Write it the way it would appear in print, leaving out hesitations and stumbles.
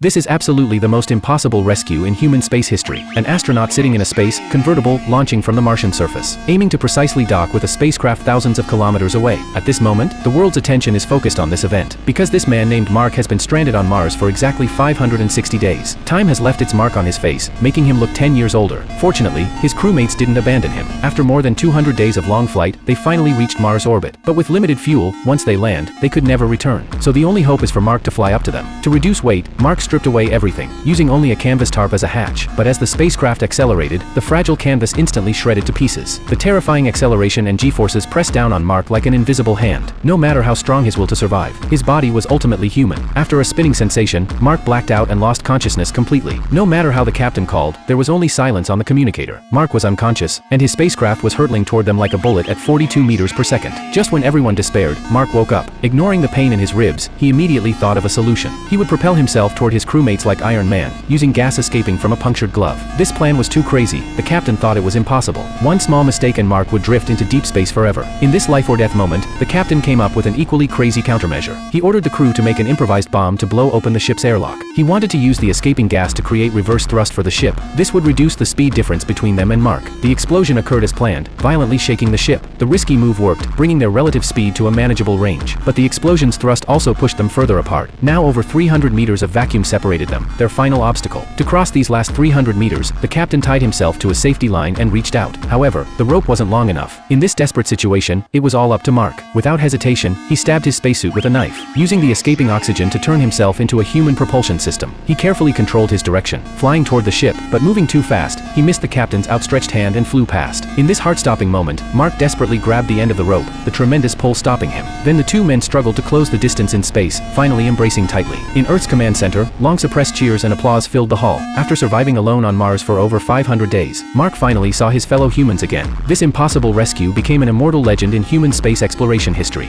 This is absolutely the most impossible rescue in human space history. An astronaut sitting in a space convertible launching from the Martian surface, aiming to precisely dock with a spacecraft thousands of kilometers away. At this moment, the world's attention is focused on this event, because this man named Mark has been stranded on Mars for exactly 560 days. Time has left its mark on his face, making him look 10 years older. Fortunately, his crewmates didn't abandon him. After more than 200 days of long flight, they finally reached Mars orbit. But with limited fuel, once they land, they could never return. So the only hope is for Mark to fly up to them. To reduce weight, Mark stripped away everything, using only a canvas tarp as a hatch. But as the spacecraft accelerated, the fragile canvas instantly shredded to pieces. The terrifying acceleration and G-forces pressed down on Mark like an invisible hand. No matter how strong his will to survive, his body was ultimately human. After a spinning sensation, Mark blacked out and lost consciousness completely. No matter how the captain called, there was only silence on the communicator. Mark was unconscious, and his spacecraft was hurtling toward them like a bullet at 42 meters per second. Just when everyone despaired, Mark woke up. Ignoring the pain in his ribs, he immediately thought of a solution. He would propel himself toward his crewmates like Iron Man, using gas escaping from a punctured glove. This plan was too crazy. The captain thought it was impossible. One small mistake and Mark would drift into deep space forever. In this life or death moment, the captain came up with an equally crazy countermeasure. He ordered the crew to make an improvised bomb to blow open the ship's airlock. He wanted to use the escaping gas to create reverse thrust for the ship. This would reduce the speed difference between them and Mark. The explosion occurred as planned, violently shaking the ship. The risky move worked, bringing their relative speed to a manageable range. But the explosion's thrust also pushed them further apart. Now over 300 meters of vacuum separated them, their final obstacle. To cross these last 300 meters, the captain tied himself to a safety line and reached out. However, the rope wasn't long enough. In this desperate situation, it was all up to Mark. Without hesitation, he stabbed his spacesuit with a knife, using the escaping oxygen to turn himself into a human propulsion system. He carefully controlled his direction, flying toward the ship, but moving too fast, he missed the captain's outstretched hand and flew past. In this heart-stopping moment, Mark desperately grabbed the end of the rope, the tremendous pull stopping him. Then the two men struggled to close the distance in space, finally embracing tightly. In Earth's command center, long-suppressed cheers and applause filled the hall. After surviving alone on Mars for over 500 days, Mark finally saw his fellow humans again. This impossible rescue became an immortal legend in human space exploration history.